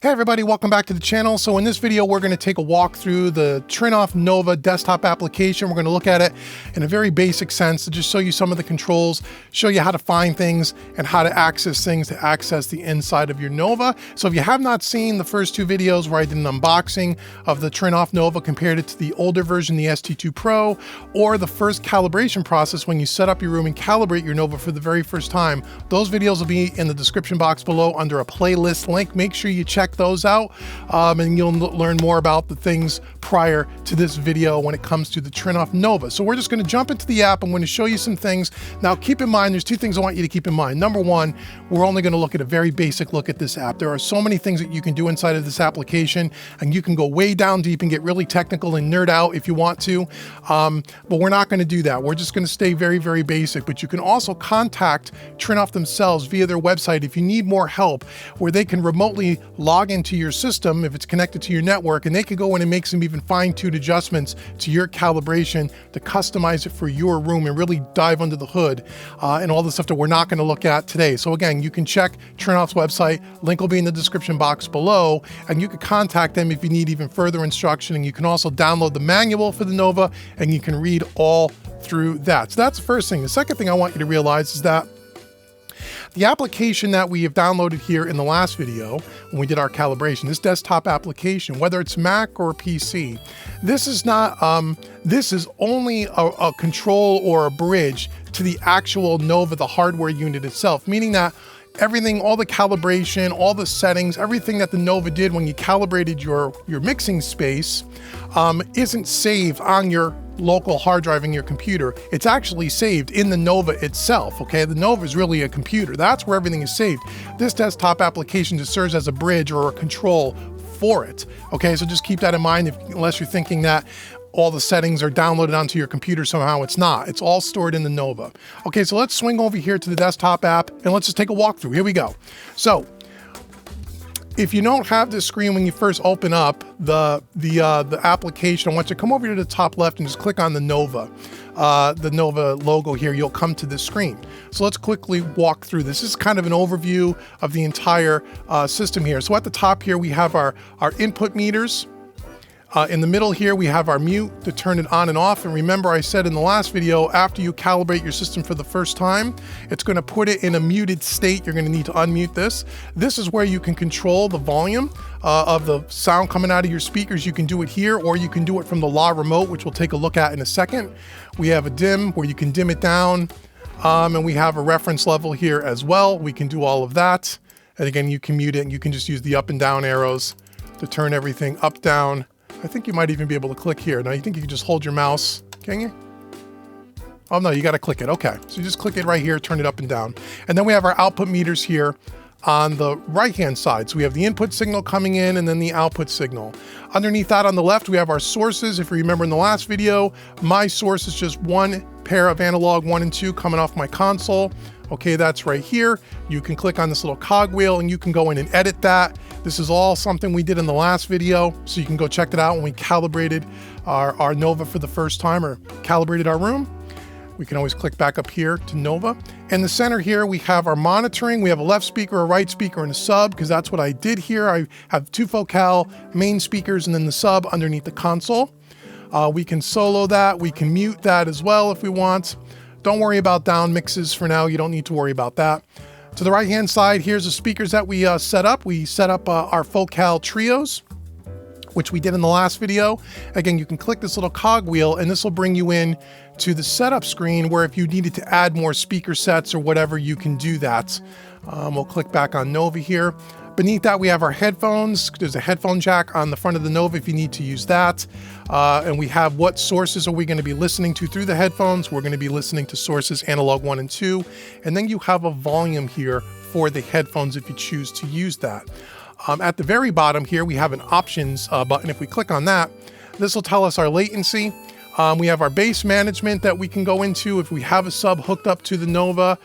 Hey everybody, welcome back to the channel. So in this video, we're going to take a walk through the Trinnov Nova desktop application. We're going to look at it in a very basic sense to just show you some of the controls, show you how to find things and how to access things to access the inside of your Nova. So if you have not seen the first two videos where I did an unboxing of the Trinnov Nova, compared it to the older version, the ST2 Pro, or the first calibration process when you set up your room and calibrate your Nova for the very first time, those videos will be in the description box below under a playlist link. Make sure you check those out and you'll learn more about the things prior to this video when it comes to the Trinnov Nova. So we're just going to jump into the app. I'm going to show you some things. Now keep in mind, there's two things I want you to keep in mind. Number one, we're only going to look at a very basic look at this app. There are so many things that you can do inside of this application, and you can go way down deep and get really technical and nerd out if you want to, but we're not going to do that. We're just going to stay very, very basic. But you can also contact Trinnov themselves via their website if you need more help, where they can remotely log into your system if it's connected to your network, and they can go in and make some even fine-tuned adjustments to your calibration to customize it for your room and really dive under the hood and all the stuff that we're not going to look at today. So again, you can check Trinnov's website, link will be in the description box below, and you can contact them if you need even further instruction. And you can also download the manual for the Nova and you can read all through that. So that's the first thing. The second thing I want you to realize is that the application that we have downloaded here in the last video when we did our calibration, this desktop application, whether it's Mac or PC, this is not, this is only a control or a bridge to the actual Nova, the hardware unit itself, meaning that everything, all the calibration, all the settings, everything that the Nova did when you calibrated your mixing space isn't saved on your local hard drive in your computer. It's actually saved in the Nova itself, okay? The Nova is really a computer. That's where everything is saved. This desktop application just serves as a bridge or a control for it, okay? So just keep that in mind unless you're thinking that all the settings are downloaded onto your computer somehow. It's not. It's all stored in the Nova. Okay, so let's swing over here to the desktop app and let's just take a walkthrough. Here we go. So if you don't have this screen when you first open up the application, I want you to come over to the top left and just click on the Nova logo here. You'll come to this screen. So let's quickly walk through this. This is kind of an overview of the entire system here. So at the top here, we have our input meters. In the middle here, we have our mute to turn it on and off. And remember, I said in the last video, after you calibrate your system for the first time, it's going to put it in a muted state. You're going to need to unmute this. This is where you can control the volume of the sound coming out of your speakers. You can do it here, or you can do it from the law remote, which we'll take a look at in a second. We have a dim where you can dim it down, and we have a reference level here as well. We can do all of that. And again, you can mute it, and you can just use the up and down arrows to turn everything up, down. I think you might even be able to click here. Now you think you can just hold your mouse, can you? Oh no, you got to click it. Okay, so you just click it right here, turn it up and down. And then we have our output meters here on the right-hand side. So we have the input signal coming in and then the output signal. Underneath that on the left, we have our sources. If you remember in the last video, my source is just one pair of analog 1 and 2 coming off my console. Okay, that's right here. You can click on this little cogwheel and you can go in and edit that. This is all something we did in the last video, so you can go check that out when we calibrated our Nova for the first time, or calibrated our room. We can always click back up here to Nova. In the center here, we have our monitoring. We have a left speaker, a right speaker, and a sub, because that's what I did here. I have two Focal main speakers and then the sub underneath the console. We can solo that. We can mute that as well if we want. Don't worry about down mixes for now. You don't need to worry about that. To the right-hand side, here's the speakers that we set up. We set up our Focal trios, which we did in the last video. Again, you can click this little cogwheel and this will bring you in to the setup screen, where if you needed to add more speaker sets or whatever, you can do that. We'll click back on Nova here. Beneath that, we have our headphones. There's a headphone jack on the front of the Nova if you need to use that. And we have what sources are we going to be listening to through the headphones. We're going to be listening to sources analog 1 and 2. And then you have a volume here for the headphones if you choose to use that. At the very bottom here, we have an options button. If we click on that, this will tell us our latency. We have our bass management that we can go into. If we have a sub hooked up to the Nova,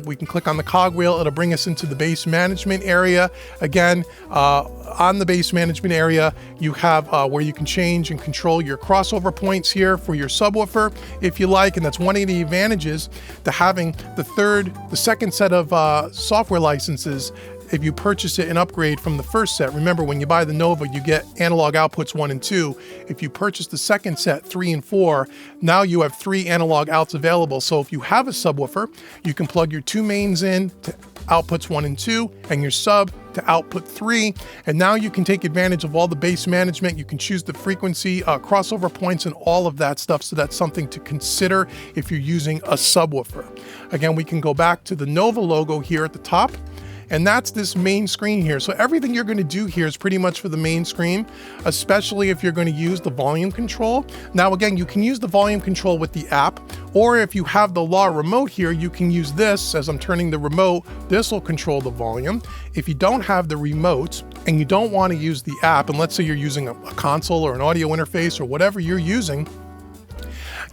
we can click on the cogwheel. It'll bring us into the bass management area. Again, on the bass management area, you have where you can change and control your crossover points here for your subwoofer, if you like. And that's one of the advantages to having the second set of software licenses if you purchase it and upgrade from the first set. Remember, when you buy the Nova, you get analog outputs 1 and 2. If you purchase the second set, 3 and 4, now you have 3 analog outs available. So if you have a subwoofer, you can plug your 2 mains in to outputs 1 and 2 and your sub to output 3, and now you can take advantage of all the bass management. You can choose the frequency, crossover points, and all of that stuff. So that's something to consider if you're using a subwoofer. Again, we can go back to the Nova logo here at the top, and that's this main screen here. So everything you're going to do here is pretty much for the main screen, especially if you're going to use the volume control. Now again, you can use the volume control with the app, or if you have the law remote here, you can use this. As I'm turning the remote, this will control the volume. If you don't have the remote and you don't want to use the app, and let's say you're using a console or an audio interface or whatever you're using,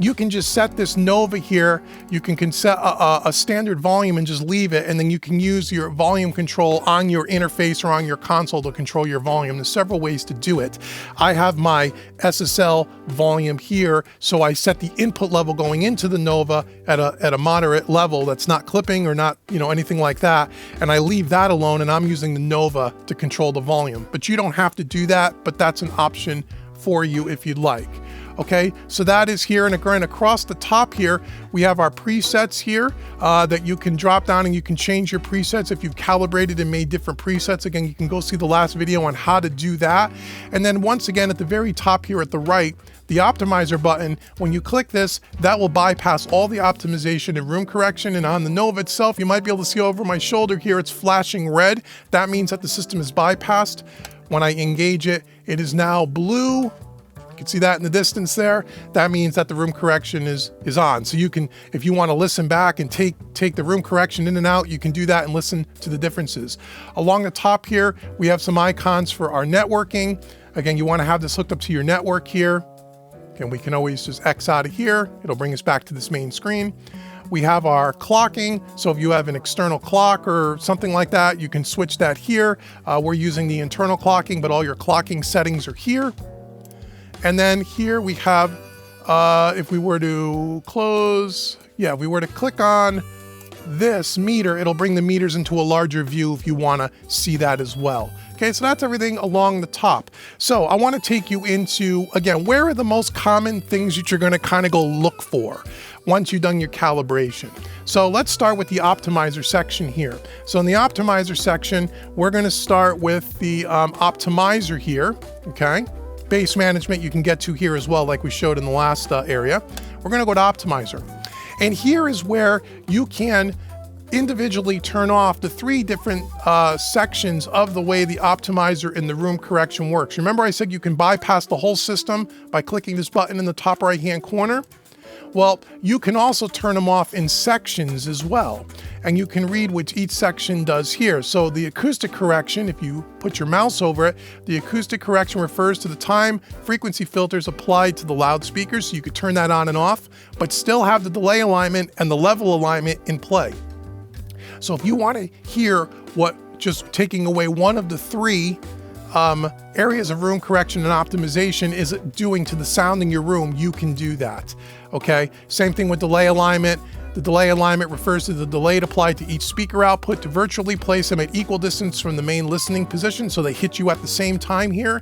you can just set this Nova here. You can set a standard volume and just leave it, and then you can use your volume control on your interface or on your console to control your volume. There's several ways to do it. I have my SSL volume here, so I set the input level going into the Nova at a moderate level that's not clipping or not, anything like that, and I leave that alone, and I'm using the Nova to control the volume. But you don't have to do that, but that's an option for you if you'd like. Okay, so that is here, and again, across the top here, we have our presets here that you can drop down and you can change your presets if you've calibrated and made different presets. Again, you can go see the last video on how to do that. And then once again, at the very top here at the right, the optimizer button, when you click this, that will bypass all the optimization and room correction. And on the Nova itself, you might be able to see over my shoulder here, it's flashing red. That means that the system is bypassed. When I engage it, it is now blue. You can see that in the distance there. That means that the room correction is on. So you can, if you want to listen back and take the room correction in and out, you can do that and listen to the differences. Along the top here, we have some icons for our networking. Again, you want to have this hooked up to your network here. Again, we can always just X out of here. It'll bring us back to this main screen. We have our clocking. So if you have an external clock or something like that, you can switch that here. We're using the internal clocking, but all your clocking settings are here. And then here we have, if we were to close, if we were to click on this meter, it'll bring the meters into a larger view if you want to see that as well. Okay, so that's everything along the top. So I want to take you into, again, where are the most common things that you're going to kind of go look for once you've done your calibration. So let's start with the optimizer section here. So in the optimizer section, we're going to start with the optimizer here, okay? Bass management you can get to here as well, like we showed in the last area. We're going to go to optimizer. And here is where you can individually turn off the 3 different sections of the way the optimizer and the room correction works. Remember I said you can bypass the whole system by clicking this button in the top right hand corner? Well, you can also turn them off in sections as well. And you can read what each section does here. So the acoustic correction, if you put your mouse over it, the acoustic correction refers to the time frequency filters applied to the loudspeakers. So you could turn that on and off, but still have the delay alignment and the level alignment in play. So if you want to hear what just taking away one of the 3 areas of room correction and optimization is doing to the sound in your room, you can do that. Okay, same thing with delay alignment. The delay alignment refers to the delay applied to each speaker output to virtually place them at equal distance from the main listening position, so they hit you at the same time here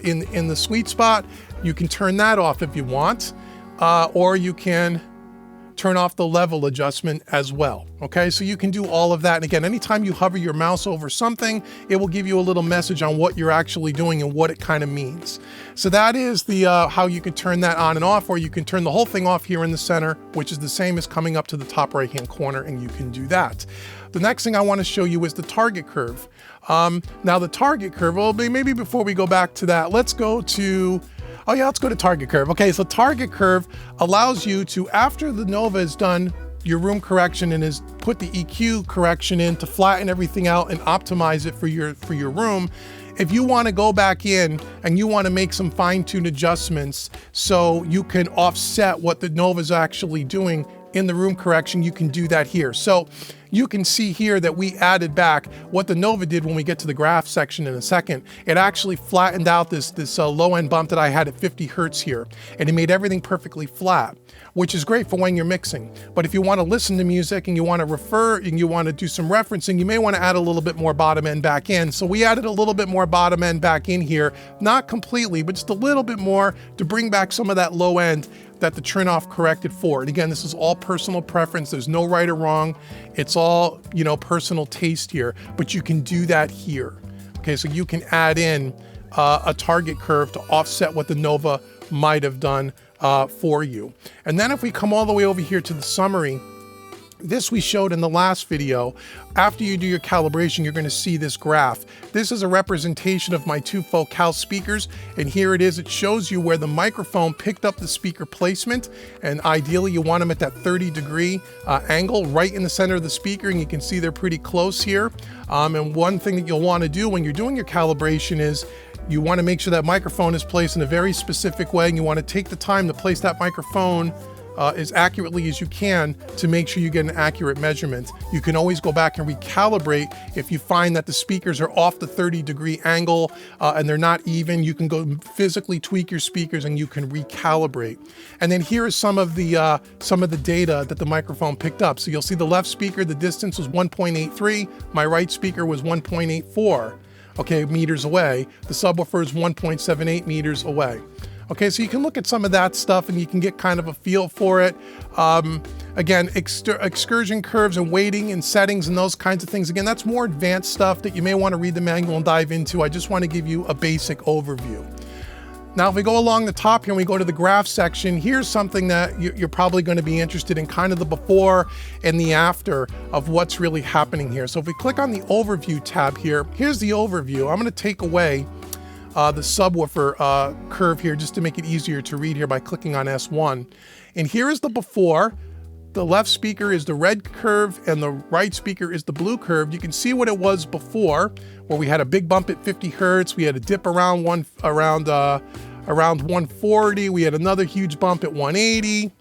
in the sweet spot. You can turn that off if you want, or you can turn off the level adjustment as well. Okay, so you can do all of that. And again, anytime you hover your mouse over something, it will give you a little message on what you're actually doing and what it kind of means. So that is the how you can turn that on and off, or you can turn the whole thing off here in the center, which is the same as coming up to the top right hand corner, and you can do that. The next thing I want to show you is the target curve. Now the target curve, well, maybe before we go back to that, let's go to let's go to target curve. Okay, so target curve allows you to, after the Nova is done your room correction and has put the EQ correction in to flatten everything out and optimize it for your room, if you want to go back in and you want to make some fine-tuned adjustments so you can offset what the Nova is actually doing, in the room correction, you can do that here. So you can see here that we added back what the Nova did when we get to the graph section in a second. It actually flattened out this low end bump that I had at 50 Hertz here, and it made everything perfectly flat, which is great for when you're mixing. But if you want to listen to music and you want to refer and you want to do some referencing, you may want to add a little bit more bottom end back in. So we added a little bit more bottom end back in here, not completely, but just a little bit more to bring back some of that low end that the Trinnov corrected for. And again, this is all personal preference. There's no right or wrong. It's all, personal taste here, but you can do that here. Okay, so you can add in a target curve to offset what the Nova might have done for you. And then if we come all the way over here to the summary, this we showed in the last video. After you do your calibration, you're going to see this graph. This is a representation of my two Focal speakers, and here it is. It shows you where the microphone picked up the speaker placement, and ideally you want them at that 30-degree angle right in the center of the speaker, and you can see they're pretty close here. And one thing that you'll want to do when you're doing your calibration is you want to make sure that microphone is placed in a very specific way, and you want to take the time to place that microphone as accurately as you can to make sure you get an accurate measurement. You can always go back and recalibrate if you find that the speakers are off the 30-degree angle and they're not even. You can go physically tweak your speakers and you can recalibrate. And then here is some of the data that the microphone picked up. So you'll see the left speaker, the distance was 1.83. My right speaker was 1.84. Okay, meters away. The subwoofer is 1.78 meters away. Okay, so you can look at some of that stuff and you can get kind of a feel for it. Again, excursion curves and weighting and settings and those kinds of things. Again, that's more advanced stuff that you may want to read the manual and dive into. I just want to give you a basic overview. Now, if we go along the top here and we go to the graph section, here's something that you're probably going to be interested in, kind of the before and the after of what's really happening here. So if we click on the overview tab here, here's the overview. I'm going to take away the subwoofer curve here just to make it easier to read here by clicking on S1. And here is the before. The left speaker is the red curve and the right speaker is the blue curve. You can see what it was before, where we had a big bump at 50 Hertz. We had a dip around 140. We had another huge bump at 180.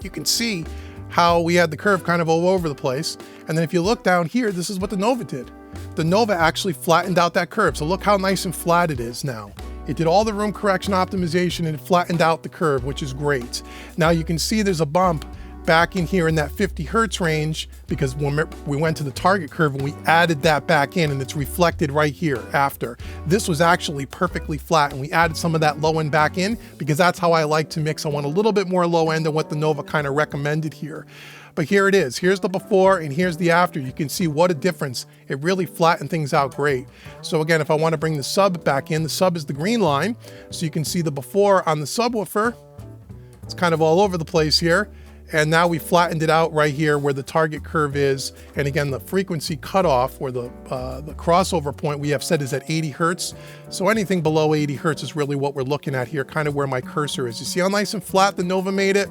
You can see how we had the curve kind of all over the place. And then if you look down here, this is what the Nova did. The Nova actually flattened out that curve. So look how nice and flat it is now. It did all the room correction optimization and it flattened out the curve, which is great. Now you can see there's a bump back in here in that 50 Hertz range because when we went to the target curve and we added that back in and it's reflected right here after. This was actually perfectly flat and we added some of that low end back in because that's how I like to mix. I want a little bit more low end than what the Nova kind of recommended here. But here it is. Here's the before and here's the after. You can see what a difference. It really flattened things out great. So again, if I want to bring the sub back in, the sub is the green line. So you can see the before on the subwoofer. It's kind of all over the place here. And now we flattened it out right here where the target curve is. And again, the frequency cutoff or the crossover point we have set is at 80 Hertz. So anything below 80 Hertz is really what we're looking at here, kind of where my cursor is. You see how nice and flat the Nova made it?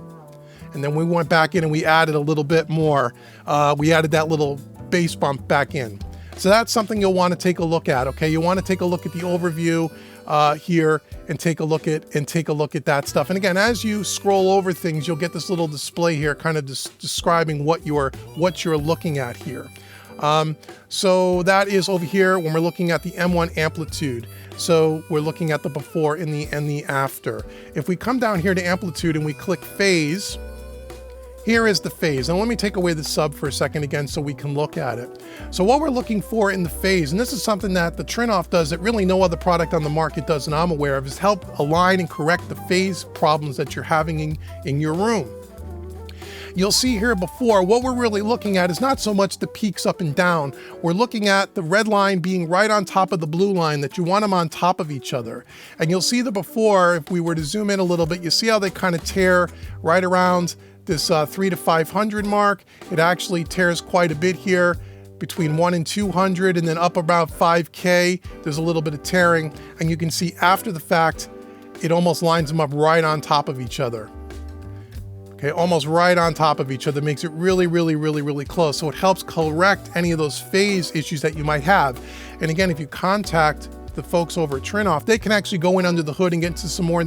And then we went back in and we added a little bit more. We added that little bass bump back in. So that's something you'll want to take a look at, okay? You want to take a look at the overview here and take a look at that stuff. And again, as you scroll over things, you'll get this little display here kind of describing what you're looking at here. So that is over here when we're looking at the M1 amplitude. So we're looking at the before and the after. If we come down here to amplitude and we click phase, here is the phase. And let me take away the sub for a second again so we can look at it. So what we're looking for in the phase, and this is something that the Trinnov does that really no other product on the market does and I'm aware of, is help align and correct the phase problems that you're having in your room. You'll see here before, what we're really looking at is not so much the peaks up and down. We're looking at the red line being right on top of the blue line, that you want them on top of each other. And you'll see the before, if we were to zoom in a little bit, you see how they kind of tear right around this 300 to 500 mark. It actually tears quite a bit here between 1 and 200, and then up about 5K, there's a little bit of tearing. And you can see after the fact, it almost lines them up right on top of each other. Okay, almost right on top of each other, makes it really, really, really, really close. So it helps correct any of those phase issues that you might have. And again, if you contact the folks over at Trinnov, they can actually go in under the hood and get into some more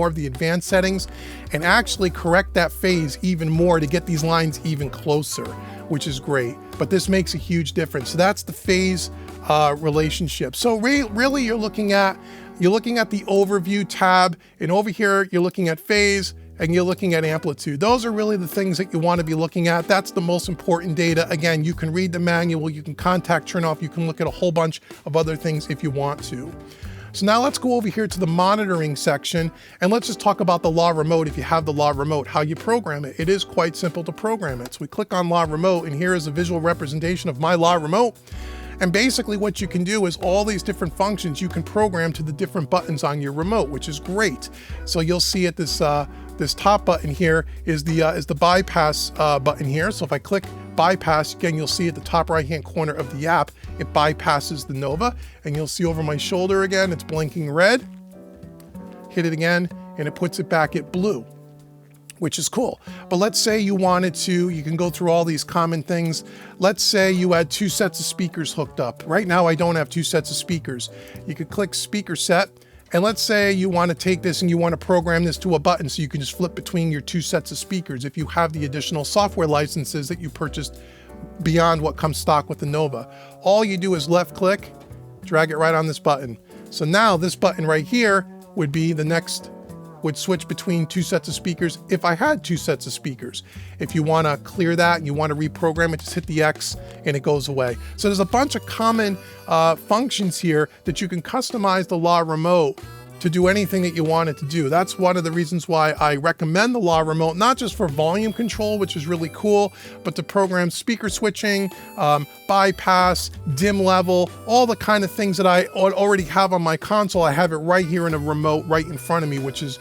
of the advanced settings and actually correct that phase even more to get these lines even closer, which is great. But this makes a huge difference. So that's the phase relationship. So really you're looking at the overview tab, and over here you're looking at phase and you're looking at amplitude. Those are really the things that you want to be looking at. That's the most important data. Again, you can read the manual, you can contact Trinnov, you can look at a whole bunch of other things if you want to. So now let's go over here to the monitoring section, and let's just talk about the law remote. If you have the law remote, how you program it. It is quite simple to program it. So we click on law remote, and here is a visual representation of my law remote. And basically what you can do is all these different functions you can program to the different buttons on your remote, which is great. So you'll see at this top button here is the bypass button here. So if I click bypass, again, you'll see at the top right-hand corner of the app, it bypasses the Nova, and you'll see over my shoulder again, it's blinking red. Hit it again, and it puts it back at blue, which is cool. But let's say you wanted to, you can go through all these common things. Let's say you had 2 sets of speakers hooked up. Right now, I don't have 2 sets of speakers. You could click speaker set, and let's say you want to take this and you want to program this to a button so you can just flip between your 2 sets of speakers if you have the additional software licenses that you purchased beyond what comes stock with the Nova. All you do is left click, drag it right on this button. So now this button right here would be the next, would switch between 2 sets of speakers if I had 2 sets of speakers. If you want to clear that and you want to reprogram it, just hit the X and it goes away. So there's a bunch of common functions here that you can customize the law remote to do anything that you want it to do. That's one of the reasons why I recommend the law remote, not just for volume control, which is really cool, but to program speaker switching, bypass, dim level, all the kind of things that I already have on my console. I have it right here in a remote right in front of me, which is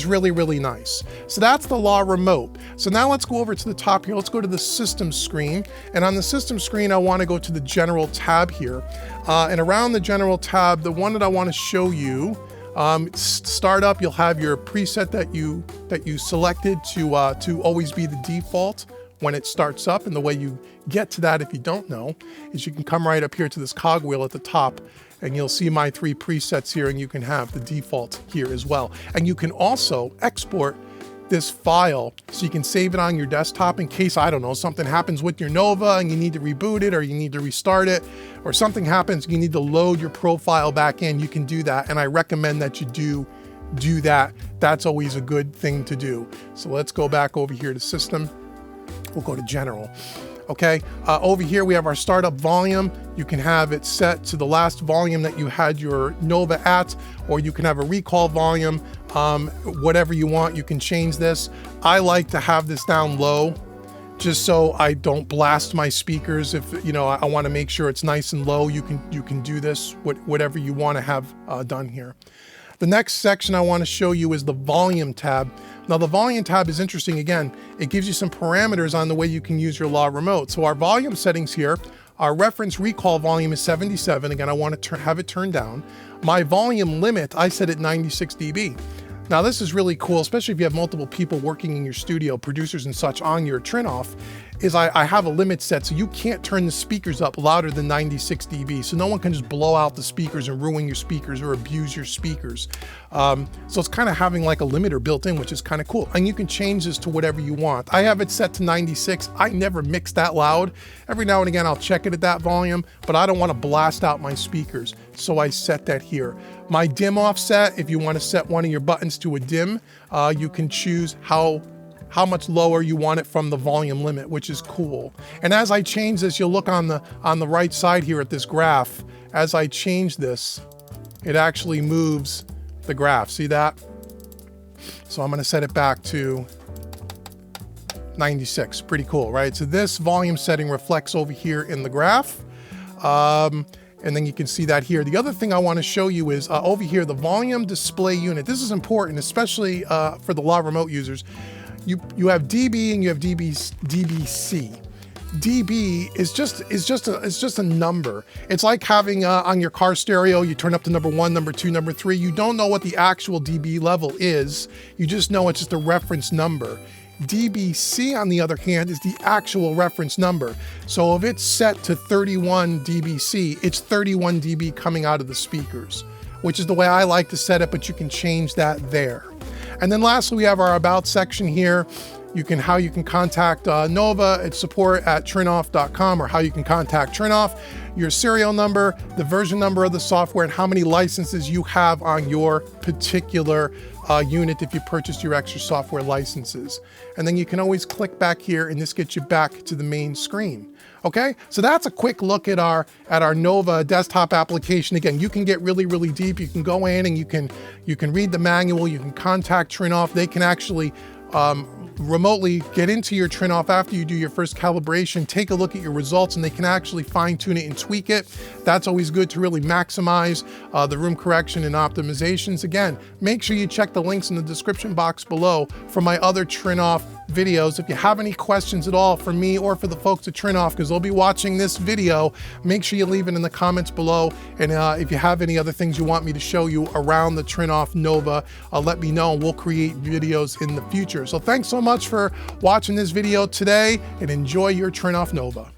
really, really nice. So that's the law remote. So now let's go over to the top here. Let's go to the system screen. And on the system screen, I want to go to the general tab here. And around the general tab, the one that I want to show you, startup, you'll have your preset that you selected to always be the default when it starts up. And the way you get to that, if you don't know, is you can come right up here to this cogwheel at the top, and you'll see my 3 presets here, and you can have the default here as well. And you can also export this file so you can save it on your desktop in case, I don't know, something happens with your Nova and you need to reboot it, or you need to restart it, or something happens, you need to load your profile back in. You can do that, and I recommend that you do that. That's always a good thing to do. So let's go back over here to system. We'll go to general. Okay, over here we have our startup volume. You can have it set to the last volume that you had your Nova at, or you can have a recall volume, whatever you want. You can change this. I like to have this down low, just so I don't blast my speakers. If you know, I want to make sure it's nice and low, you can do this, whatever you want to have done here. The next section I want to show you is the volume tab. Now the volume tab is interesting. Again, it gives you some parameters on the way you can use your law remote. So our volume settings here, our reference recall volume is 77. Again, I want to have it turned down. My volume limit, I set at 96 dB. Now this is really cool, especially if you have multiple people working in your studio, producers and such on your Trinnov, is I have a limit set, so you can't turn the speakers up louder than 96 dB. So no one can just blow out the speakers and ruin your speakers or abuse your speakers. So it's kind of having like a limiter built in, which is kind of cool. And you can change this to whatever you want. I have it set to 96. I never mix that loud. Every now and again, I'll check it at that volume, but I don't want to blast out my speakers. So I set that here. My dim offset, if you want to set one of your buttons to a dim, you can choose how much lower you want it from the volume limit, which is cool. And as I change this, you'll look on the right side here at this graph. As I change this, it actually moves the graph. See that? So I'm going to set it back to 96. Pretty cool, right? So this volume setting reflects over here in the graph. And then you can see that here. The other thing I want to show you is over here, the volume display unit. This is important, especially for the law remote users. You have dB and you have dBc. dB is just a number. It's like having on your car stereo, you turn up to number 1, number 2, number 3. You don't know what the actual dB level is. You just know it's just a reference number. DBC, on the other hand, is the actual reference number. So if it's set to 31 dBc, it's 31 dB coming out of the speakers, which is the way I like to set it, but you can change that there. And then lastly, we have our About section here. How you can contact Nova. It's support@trinnov.com, or how you can contact Trinnov, your serial number, the version number of the software, and how many licenses you have on your particular unit if you purchased your extra software licenses. And then you can always click back here, and this gets you back to the main screen. Okay, so that's a quick look at our Nova desktop application. Again, you can get really, really deep. You can go in and you can read the manual. You can contact Trinnov. They can actually remotely get into your Trinnov after you do your first calibration, take a look at your results, and they can actually fine tune it and tweak it. That's always good to really maximize the room correction and optimizations. Again, make sure you check the links in the description box below for my other Trinnov videos. If you have any questions at all for me or for the folks at Trinnov, because they'll be watching this video, make sure you leave it in the comments below. And if you have any other things you want me to show you around the Trinnov Nova, let me know and we'll create videos in the future. So thanks so much for watching this video today, and enjoy your Trinnov Nova.